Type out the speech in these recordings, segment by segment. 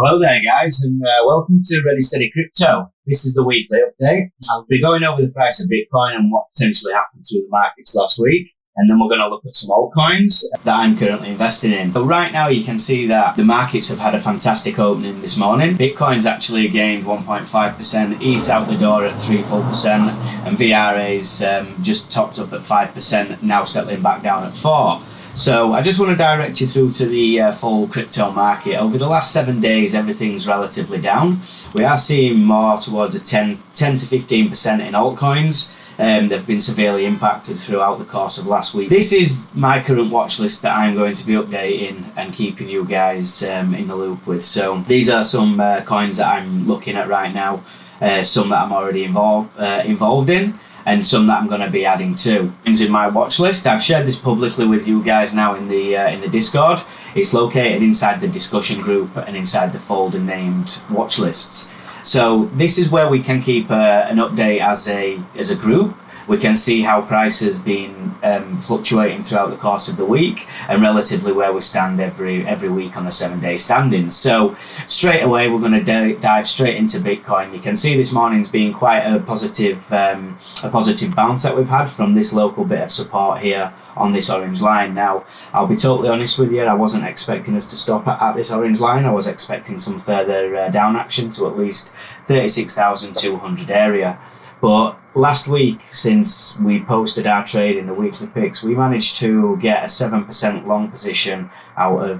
Hello there guys, and welcome to Ready Steady Crypto. This is the weekly update. I'll be going over the price of Bitcoin and what potentially happened through the markets last week. And then we're going to look at some altcoins that I'm currently investing in. So right now you can see that the markets have had a fantastic opening this morning. Bitcoin's actually gained 1.5%, ETH out the door at 3%, and VRA's just topped up at 5%, now settling back down at 4%. So I just want to direct you through to the full crypto market. Over the last 7 days, everything's relatively down. We are seeing more towards a 10 to 15% in altcoins. They've been severely impacted throughout the course of last week. This is my current watch list that I'm going to be updating and keeping you guys in the loop with. So these are some coins that I'm looking at right now, some that I'm already involved in, and some that I'm going to be adding to. In my watch list, I've shared this publicly with you guys now in the Discord. It's located inside the discussion group and inside the folder named watch lists. So this is where we can keep an update as a group. We can see how price has been fluctuating throughout the course of the week and relatively where we stand every week on the 7-day standings. So straight away we're going to dive straight into Bitcoin. You can see this morning's been quite a positive bounce that we've had from this local bit of support here on this orange line. Now I'll be totally honest with you, I wasn't expecting us to stop at this orange line. I was expecting some further down action to at least 36,200 area. But last week, since we posted our trade in the weekly picks, we managed to get a 7% long position out of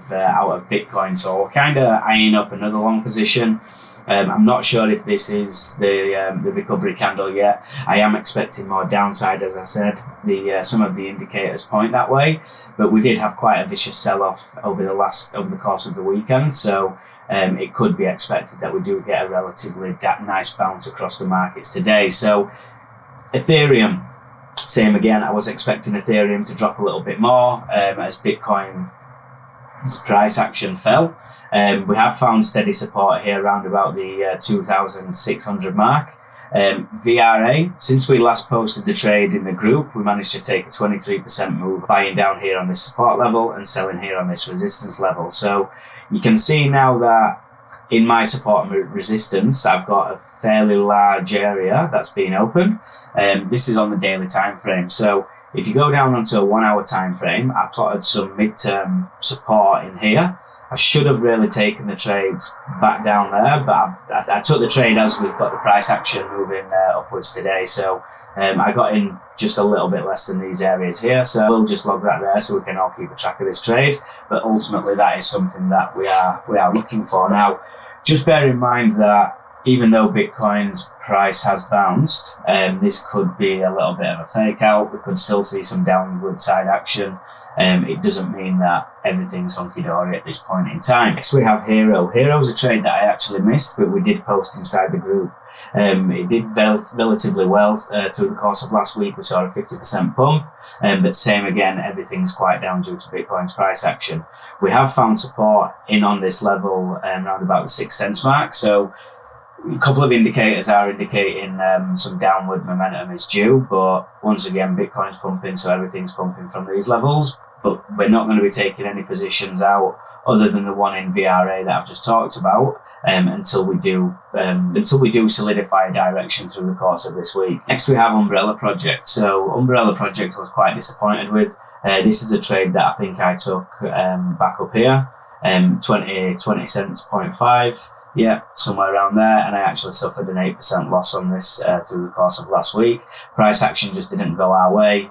Bitcoin. So we're kind of eyeing up another long position. I'm not sure if this is the recovery candle yet. I am expecting more downside, as I said. Some of the indicators point that way, but we did have quite a vicious sell-off over the course of the weekend. So it could be expected that we do get a relatively nice bounce across the markets today. So Ethereum, same again. I was expecting Ethereum to drop a little bit more as Bitcoin's price action fell. We have found steady support here around about the 2,600 mark. VRA, since we last posted the trade in the group, we managed to take a 23% move, buying down here on this support level and selling here on this resistance level. So you can see now that in my support and resistance, I've got a fairly large area that's been open. This is on the daily time frame. So if you go down onto a 1 hour time frame, I plotted some midterm support in here. I should have really taken the trade back down there, but I took the trade as we've got the price action moving upwards today. So I got in just a little bit less than these areas here. So we'll just log that there so we can all keep a track of this trade. But ultimately, that is something that we are looking for. Now, just bear in mind that even though Bitcoin's price has bounced, this could be a little bit of a fake out. We could still see some downward side action. It doesn't mean that everything's hunky-dory at this point in time. Next we have Hero. Hero's a trade that I actually missed, but we did post inside the group. It did relatively well through the course of last week. We saw a 50% pump, but same again, everything's quite down due to Bitcoin's price action. We have found support in on this level around about the 6 cents mark. So a couple of indicators are indicating some downward momentum is due, but once again, Bitcoin's pumping, so everything's pumping from these levels. But we're not going to be taking any positions out other than the one in VRA that I've just talked about until we do solidify a direction through the course of this week. Next we have Umbrella Project. So Umbrella Project I was quite disappointed with. This is a trade that I think I took back up here, 20 cents, 0.5. Yeah, somewhere around there, and I actually suffered an 8% loss on this through the course of last week. Price action just didn't go our way.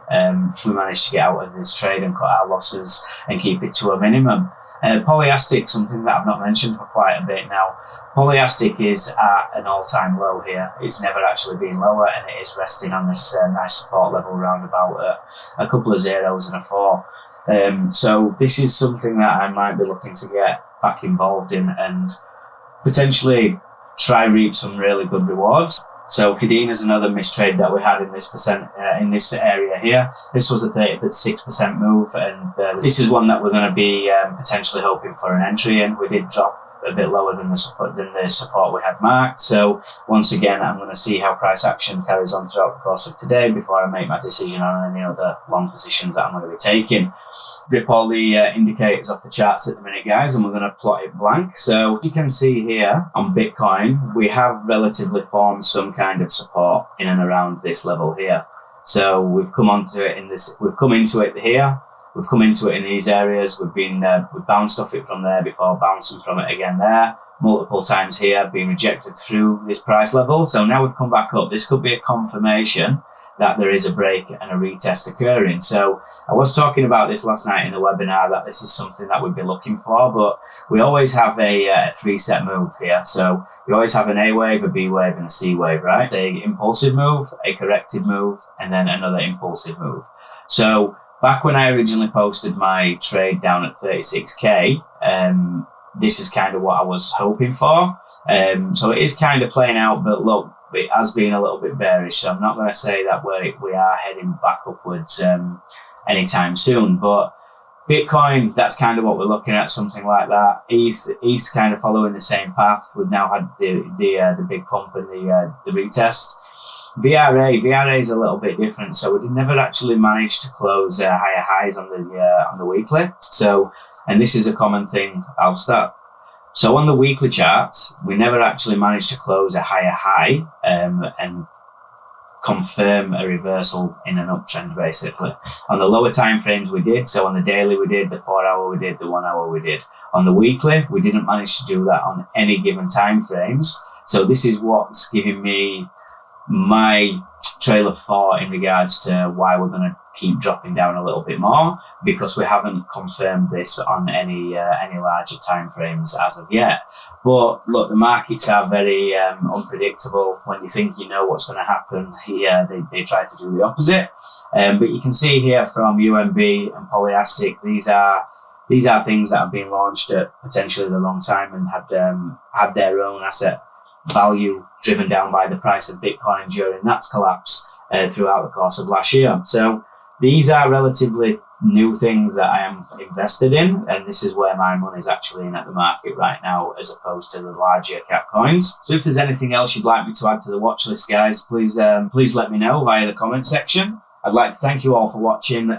We managed to get out of this trade and cut our losses and keep it to a minimum. Polyastic, something that I've not mentioned for quite a bit now. Polyastic is at an all-time low here. It's never actually been lower, and it is resting on this nice support level around about a couple of zeros and a 4. So this is something that I might be looking to get back involved in and potentially try reap some really good rewards. So KDA is another mistrade that we had in this area here. This was a 36% move, and this is one that we're going to be potentially hoping for an entry in. We did drop a bit lower than the support we had marked. So once again, I'm going to see how price action carries on throughout the course of today before I make my decision on any other long positions that I'm going to be taking. Rip all the indicators off the charts at the minute, guys, and we're going to plot it blank. So you can see here on Bitcoin, we have relatively formed some kind of support in and around this level here. So we've come onto it we've come into it here. We've come into it in these areas. We've bounced off it from there before, bouncing from it again there, multiple times here, being rejected through this price level. So now we've come back up. This could be a confirmation that there is a break and a retest occurring. So I was talking about this last night in the webinar, that this is something that we'd be looking for, but we always have a three-set move here. So you always have an A wave, a B wave, and a C wave, right? An impulsive move, a corrected move, and then another impulsive move. So back when I originally posted my trade down at 36k, this is kind of what I was hoping for. So it is kind of playing out, but look, it has been a little bit bearish. So I'm not going to say that we are heading back upwards anytime soon. But Bitcoin, that's kind of what we're looking at, something like that. ETH kind of following the same path. We've now had the big pump and the retest. VRA is a little bit different. So we never actually managed to close higher highs on the weekly. So, and this is a common thing. I'll start. So on the weekly charts, we never actually managed to close a higher high and confirm a reversal in an uptrend, basically. On the lower time frames we did. So on the daily we did, the 4 hour we did, the 1 hour we did. On the weekly, we didn't manage to do that on any given time frames. So this is what's giving me my trail of thought in regards to why we're going to keep dropping down a little bit more, because we haven't confirmed this on any larger time frames as of yet. But look, the markets are very unpredictable. When you think you know what's going to happen, they try to do the opposite. But you can see here from UMB and POLX, these are things that have been launched at potentially the wrong time and had their own asset value driven down by the price of Bitcoin during that collapse throughout the course of last year. So these are relatively new things that I am invested in, and this is where my money is actually in at the market right now, as opposed to the larger cap coins. So if there's anything else you'd like me to add to the watch list, guys, please let me know via the comment section. I'd like to thank you all for watching.